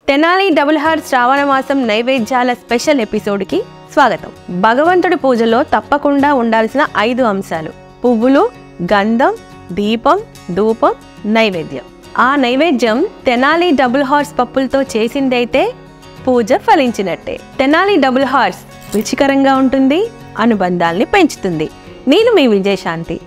Tenali double heart శ్రావణ మాసం నైవేద్యాల special ఎపిసోడ్కి స్వాగతం. భగవంతుడి పూజలో తప్పకుండా ఉండాల్సిన 5 అంశాలు: పువ్వులు, గంధం, దీపం, ధూపం, నైవేద్యం. ఆ నైవేద్యం తెనాలి డబుల్ హార్స్ పప్పులతో చేసిందైతే పూజ ఫలించినట్టే. తెనాలి డబుల్ హార్స్ రుచికరంగా ఉంటుంది, అనుబంధాల్ని పెంచుతుంది. నేను మీ విజయశాంతి.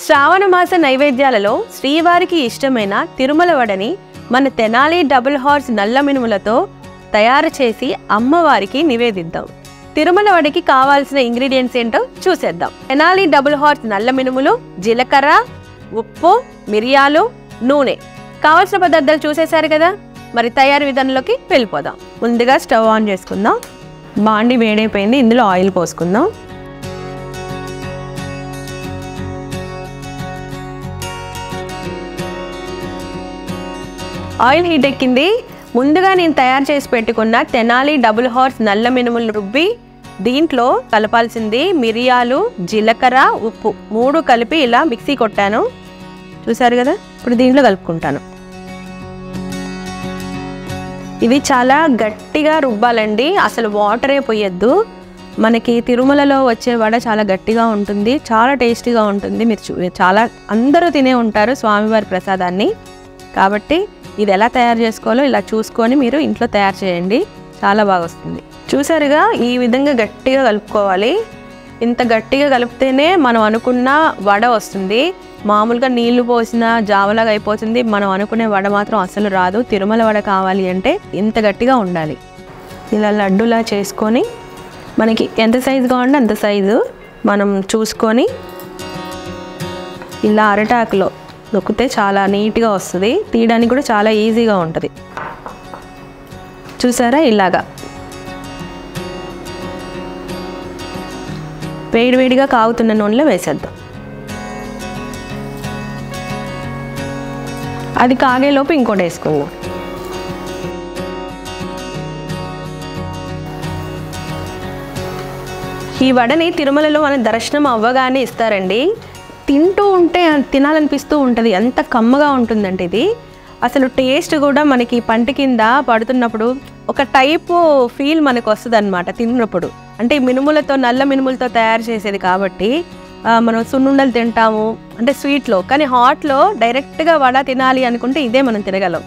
శ్రావణ మాస నైవేద్యాలలో శ్రీవారికి ఇష్టమైన తిరుమల వడని మన తెనాలి డబుల్ హార్స్ నల్ల మినుములతో తయారు చేసి అమ్మవారికి నివేదిద్దాం. తిరుమల వడకి కావాల్సిన ఇంగ్రీడియంట్స్ ఏంటో చూసేద్దాం. తెనాలి డబుల్ హార్స్ నల్ల మినుములు, జీలకర్ర, ఉప్పు, మిరియాలు, నూనె. కావాల్సిన పదార్థాలు చూసేశారు కదా, మరి తయారీ విధానంలోకి వెళ్ళిపోదాం. ముందుగా స్టవ్ ఆన్ చేసుకుందాం. బాండి వేడైపోయింది, ఇందులో ఆయిల్ పోసుకుందాం. ఆయిల్ హీట్ ఎక్కింది. ముందుగా నేను తయారు చేసి పెట్టుకున్న తెనాలి డబుల్ హార్స్ నల్ల మినుములు రుబ్బి దీంట్లో కలపాల్సింది మిరియాలు, జీలకర్ర, ఉప్పు 3 కలిపి ఇలా మిక్సీ కొట్టాను. చూసారు కదా, ఇప్పుడు దీంట్లో కలుపుకుంటాను. ఇది చాలా గట్టిగా రుబ్బాలండి, అసలు వాటరే పోయొద్దు. మనకి తిరుమలలో వచ్చే వడ చాలా గట్టిగా ఉంటుంది, చాలా టేస్టీగా ఉంటుంది. మీరు చాలా అందరూ తినే ఉంటారు స్వామివారి ప్రసాదాన్ని. కాబట్టి ఇది ఎలా తయారు చేసుకోవాలో ఇలా చూసుకొని మీరు ఇంట్లో తయారు చేయండి, చాలా బాగా వస్తుంది. చూసారుగా, ఈ విధంగా గట్టిగా కలుపుకోవాలి. ఇంత గట్టిగా కలిపితేనే మనం అనుకున్న వడ వస్తుంది. మామూలుగా నీళ్లు పోసిన జావలాగా అయిపోతుంది. మనం అనుకునే వడ మాత్రం అసలు రాదు. తిరుమల వడ కావాలి అంటే ఇంత గట్టిగా ఉండాలి. ఇలా లడ్డులా చేసుకొని మనకి ఎంత సైజు కావాలంటే అంత సైజు మనం చూసుకొని ఇలా అరటాకులో నొక్కితే చాలా నీట్గా వస్తుంది. తీయడానికి కూడా చాలా ఈజీగా ఉంటుంది. చూసారా, ఇలాగా వేడివేడిగా కాగుతున్న నూనెలో వేసేద్దాం. అది కాగేలోపు ఇంకోటి వేసుకుందాం. ఈ వడని తిరుమలలో మన దర్శనం అవ్వగానే ఇస్తారండి. తింటూ ఉంటే తినాలనిపిస్తూ ఉంటుంది, ఎంత కమ్మగా ఉంటుందంటే ఇది. అసలు టేస్ట్ కూడా మనకి పంట కింద పడుతున్నప్పుడు ఒక టైపు ఫీల్ మనకు వస్తుంది అనమాట తిన్నప్పుడు. అంటే మినుములతో, నల్ల మినుములతో తయారు చేసేది కాబట్టి మనం సున్నుండలు తింటాము అంటే స్వీట్లో, కానీ హాట్లో డైరెక్ట్గా వడ తినాలి అనుకుంటే ఇదే మనం తినగలం.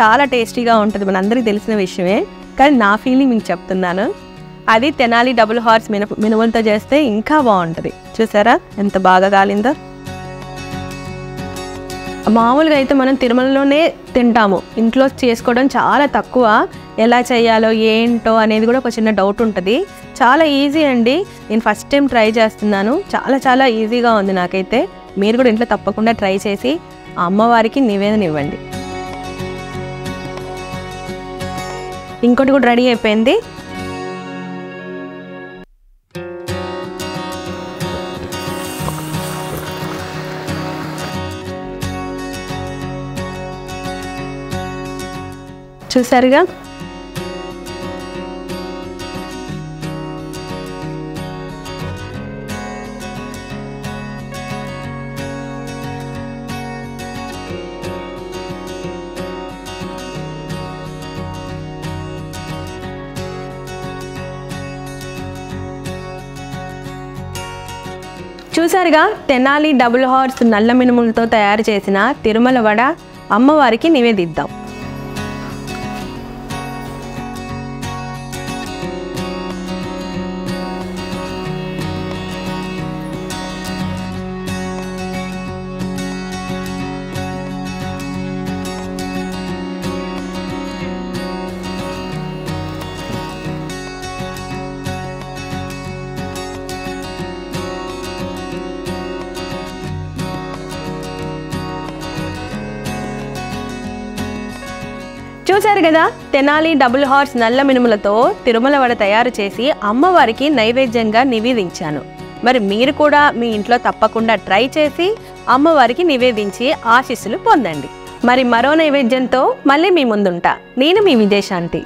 చాలా టేస్టీగా ఉంటుంది, మనందరికీ తెలిసిన విషయమే, కానీ నా ఫీలింగ్ మీకు చెప్తున్నాను. అది తెనాలి డబుల్ హార్స్ మినుములతో చేస్తే ఇంకా బాగుంటుంది. చూసారా ఎంత బాగా కాలిందో. మామూలుగా అయితే మనం తిరుమలలోనే తింటాము, ఇంట్లో చేసుకోవడం చాలా తక్కువ. ఎలా చేయాలో ఏంటో అనేది కూడా ఒక చిన్న డౌట్ ఉంటుంది. చాలా ఈజీ అండి, నేను ఫస్ట్ టైం ట్రై చేస్తున్నాను. చాలా చాలా ఈజీగా ఉంది నాకైతే. మీరు కూడా ఇంట్లో తప్పకుండా ట్రై చేసి ఆ అమ్మవారికి నివేదన ఇవ్వండి. ఇంకోటి కూడా రెడీ అయిపోయింది. చూసారుగా, తెనాలి డబుల్ హార్స్ నల్ల మినుములతో తయారు చేసిన తిరుమల వడ అమ్మవారికి నివేదిద్దాం. చూసారు కదా, తెనాలి డబుల్ హార్స్ నల్ల మినుములతో తిరుమల వడ తయారు చేసి అమ్మవారికి నైవేద్యంగా నివేదించాను. మరి మీరు కూడా మీ ఇంట్లో తప్పకుండా ట్రై చేసి అమ్మవారికి నివేదించి ఆశీస్సులు పొందండి. మరి మరో నైవేద్యంతో మళ్ళీ మీ ముందుంటా. నేను మీ విజయశాంతి.